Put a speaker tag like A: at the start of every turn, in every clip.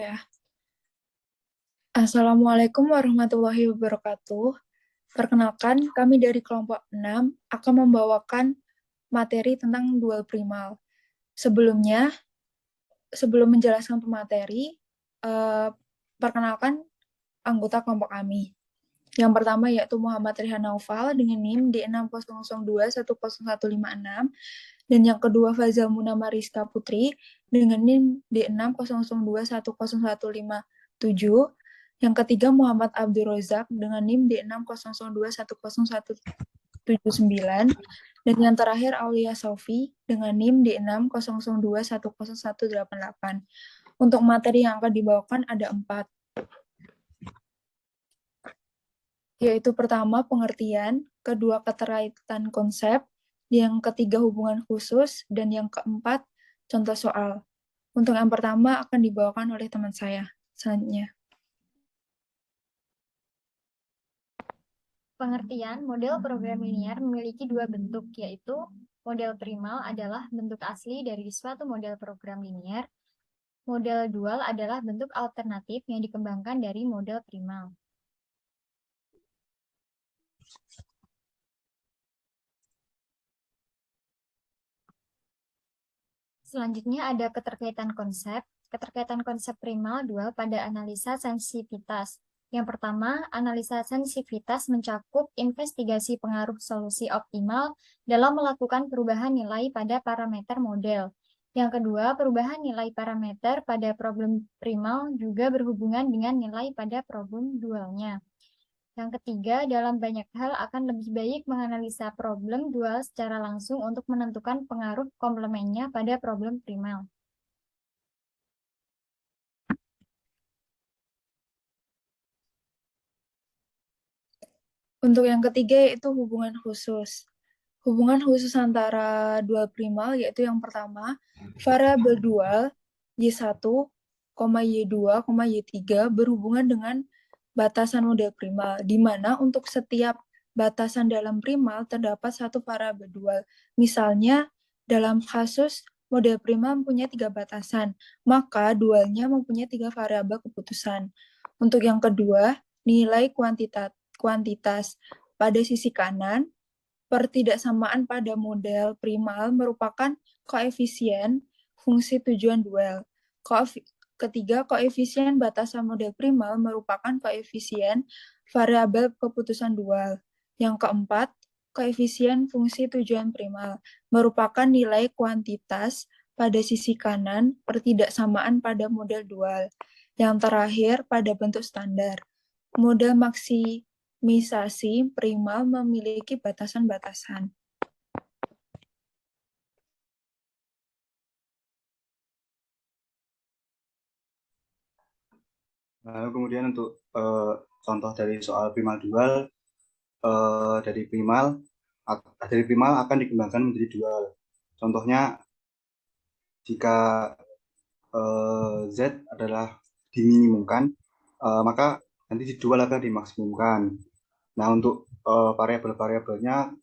A: Ya. Assalamualaikum warahmatullahi wabarakatuh. Perkenalkan, kami dari kelompok 6 akan membawakan materi tentang dual primal. Sebelumnya, sebelum menjelaskan pemateri, perkenalkan anggota kelompok kami. Yang pertama yaitu Muhammad Rihan Naufal dengan NIM D6002100156 dan yang kedua Fazal Muna Mariska Putri dengan NIM D6002101157. Yang ketiga Muhammad Abdul Rozak dengan NIM D6002101179 dan yang terakhir Aulia Sofi dengan NIM D6002101188. Untuk materi yang akan dibawakan ada 4, yaitu pertama pengertian, kedua keterkaitan konsep, yang ketiga hubungan khusus, dan yang keempat contoh soal. Untuk yang pertama akan dibawakan oleh teman saya. Selanjutnya.
B: Pengertian model program linier memiliki dua bentuk, yaitu model primal adalah bentuk asli dari suatu model program linier. Model dual adalah bentuk alternatif yang dikembangkan dari model primal. Selanjutnya ada keterkaitan konsep. Keterkaitan konsep primal dual pada analisa sensitivitas. Yang pertama, analisa sensitivitas mencakup investigasi pengaruh solusi optimal dalam melakukan perubahan nilai pada parameter model. Yang kedua, perubahan nilai parameter pada problem primal juga berhubungan dengan nilai pada problem dualnya. Yang ketiga, dalam banyak hal akan lebih baik menganalisa problem dual secara langsung untuk menentukan pengaruh komplemennya pada problem primal.
A: Untuk yang ketiga yaitu hubungan khusus. Hubungan khusus antara dual primal yaitu yang pertama, variabel dual Y1, Y2, Y3 berhubungan dengan batasan model primal, di mana untuk setiap batasan dalam primal terdapat satu variabel dual. Misalnya, dalam kasus model primal mempunyai 3 batasan, maka dualnya mempunyai 3 variabel keputusan. Untuk yang kedua, nilai kuantitas pada sisi kanan, pertidaksamaan pada model primal merupakan koefisien fungsi tujuan dual. Ketiga, koefisien batasan model primal merupakan koefisien variabel keputusan dual. Yang keempat, koefisien fungsi tujuan primal merupakan nilai kuantitas pada sisi kanan pertidaksamaan pada model dual. Yang terakhir, pada bentuk standar. Model maksimisasi primal memiliki batasan-batasan.
C: Lalu kemudian untuk contoh dari soal primal dual, dari primal akan dikembangkan menjadi dual. Contohnya jika Z adalah diminimumkan, maka nanti di dual akan dimaksimumkan. Nah, untuk variabel-variabelnya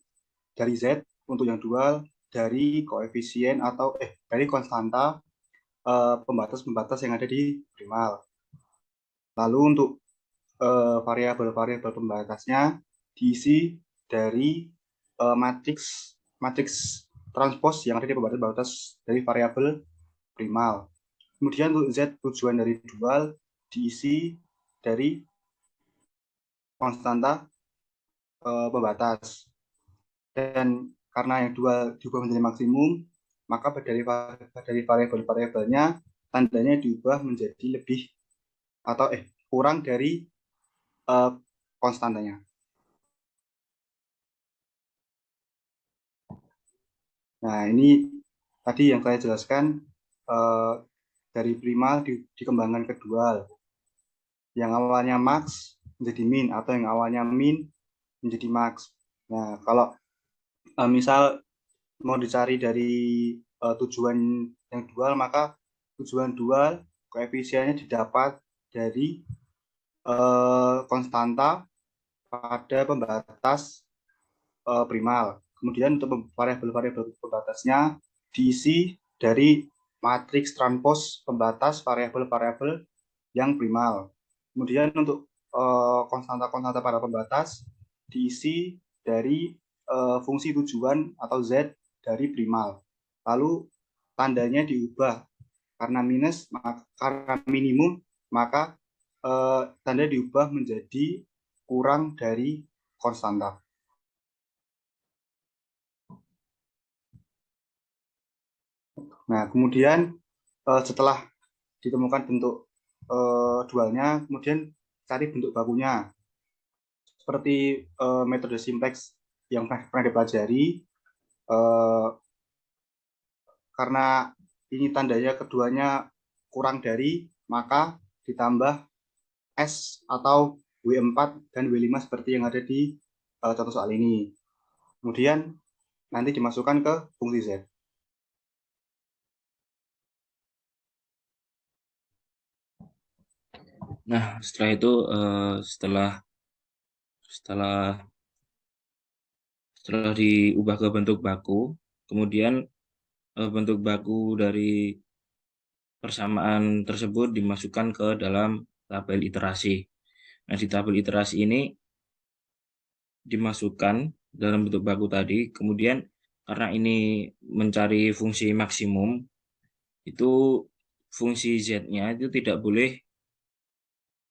C: dari Z untuk yang dual dari koefisien atau dari konstanta pembatas-pembatas yang ada di primal. Lalu untuk variabel-variabel pembatasnya diisi dari matriks transpos yang ada di pembatas-pembatas dari variabel primal. Kemudian untuk Z tujuan dari dual diisi dari konstanta pembatas. Dan karena yang dual diubah menjadi maksimum, maka dari variabel-variabelnya tandanya diubah menjadi lebih atau kurang dari konstantanya. Nah, ini tadi yang saya jelaskan dari primal dikembangkan ke dual. Yang awalnya max menjadi min atau yang awalnya min menjadi max. Nah, kalau misal mau dicari dari tujuan yang dual, maka tujuan dual koefisiennya didapat dari konstanta pada pembatas primal. Kemudian untuk variabel-variabel pembatasnya diisi dari matriks transpos pembatas variabel-variabel yang primal. Kemudian untuk konstanta-konstanta pada pembatas diisi dari fungsi tujuan atau Z dari primal. Lalu tandanya diubah karena minimum, maka tanda diubah menjadi kurang dari konstanta. Nah, kemudian setelah ditemukan bentuk dualnya, kemudian cari bentuk bakunya. Seperti metode simplex yang pernah dipelajari, karena ini tandanya keduanya kurang dari, maka ditambah S atau W4 dan W5 seperti yang ada di contoh soal ini. Kemudian nanti dimasukkan ke fungsi Z.
D: Nah, setelah itu setelah diubah ke bentuk baku, kemudian bentuk baku dari persamaan tersebut dimasukkan ke dalam tabel iterasi. Nah, di tabel iterasi ini dimasukkan dalam bentuk baku tadi, kemudian karena ini mencari fungsi maksimum, itu fungsi Z-nya itu tidak boleh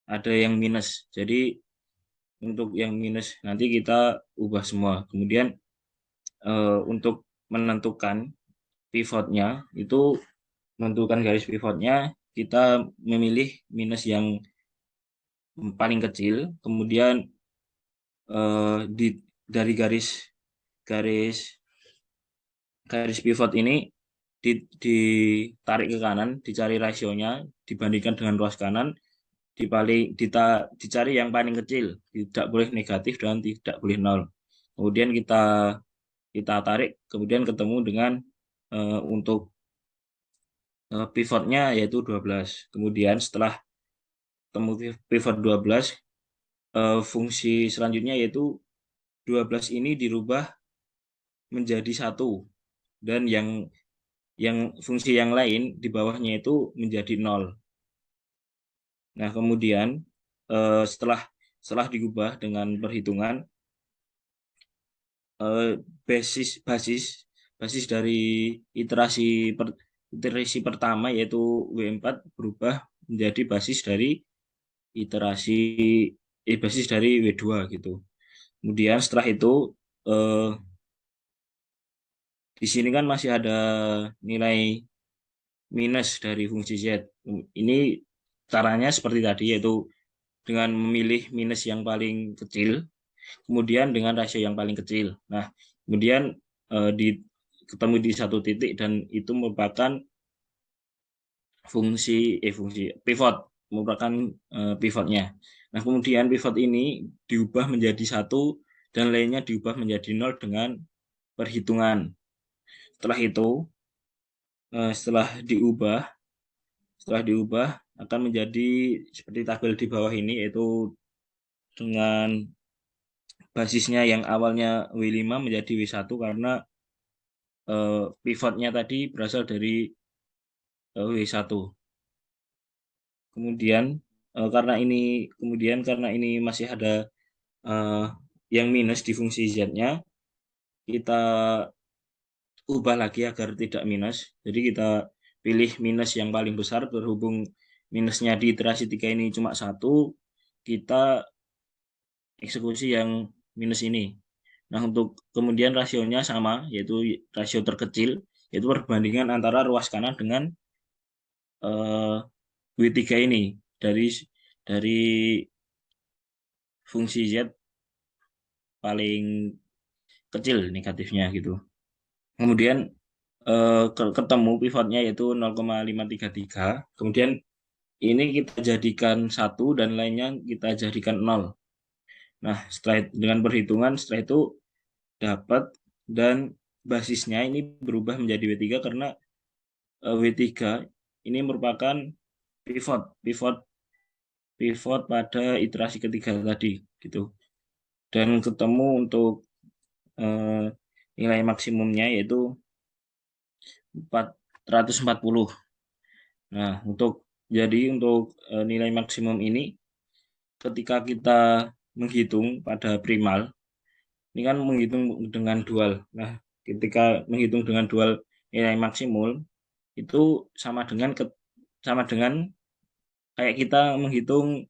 D: ada yang minus. Jadi untuk yang minus nanti kita ubah semua. Kemudian untuk menentukan pivotnya, itu menentukan garis pivotnya, kita memilih minus yang paling kecil, kemudian dari garis pivot ini ditarik ke kanan, dicari rasionya, dibandingkan dengan ruas kanan, dicari yang paling kecil, tidak boleh negatif dan tidak boleh nol. Kemudian kita tarik, kemudian ketemu dengan untuk pivotnya yaitu 12. Kemudian setelah ketemu pivot 12, fungsi selanjutnya yaitu 12 ini dirubah menjadi 1, dan yang fungsi yang lain di bawahnya itu menjadi 0. Nah, kemudian setelah diubah dengan perhitungan, basis dari iterasi pertama yaitu W4 berubah menjadi basis dari basis dari W2 gitu. Kemudian setelah itu di sini kan masih ada nilai minus dari fungsi Z. Ini caranya seperti tadi, yaitu dengan memilih minus yang paling kecil, kemudian dengan rasio yang paling kecil. Nah, kemudian ketemu di satu titik, dan itu merupakan fungsi pivot, merupakan pivotnya. Nah, kemudian pivot ini diubah menjadi 1 dan lainnya diubah menjadi 0 dengan perhitungan. Setelah itu, setelah diubah akan menjadi seperti tabel di bawah ini, yaitu dengan basisnya yang awalnya W5 menjadi W1 karena pivotnya tadi berasal dari W1. Kemudian karena ini masih ada yang minus di fungsi Z-nya, kita ubah lagi agar tidak minus. Jadi kita pilih minus yang paling besar, berhubung minusnya di iterasi 3 ini cuma 1, kita eksekusi yang minus ini. Nah, untuk kemudian rasionya sama, yaitu rasio terkecil, yaitu perbandingan antara ruas kanan dengan W3 ini dari fungsi Z paling kecil negatifnya gitu. Kemudian ketemu pivotnya yaitu 0,533. Kemudian ini kita jadikan 1 dan lainnya kita jadikan 0. Nah, dengan perhitungan setelah itu dapat, dan basisnya ini berubah menjadi W3 karena W3 ini merupakan pivot pada iterasi ketiga tadi gitu. Dan ketemu untuk nilai maksimumnya yaitu 440. Nah, untuk Jadi untuk nilai maksimum ini ketika kita menghitung pada primal, ini kan menghitung dengan dual. Nah, ketika menghitung dengan dual nilai maksimum itu sama dengan kayak kita menghitung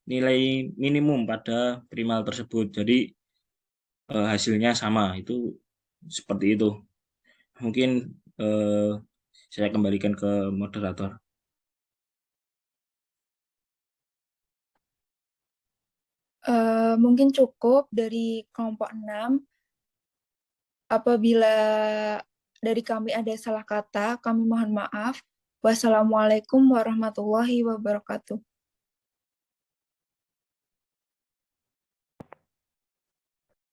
D: nilai minimum pada primal tersebut. Jadi hasilnya sama. Itu seperti itu. Mungkin saya kembalikan ke moderator.
A: Mungkin cukup dari kelompok 6. Apabila dari kami ada salah kata, kami mohon maaf. Wassalamualaikum warahmatullahi wabarakatuh.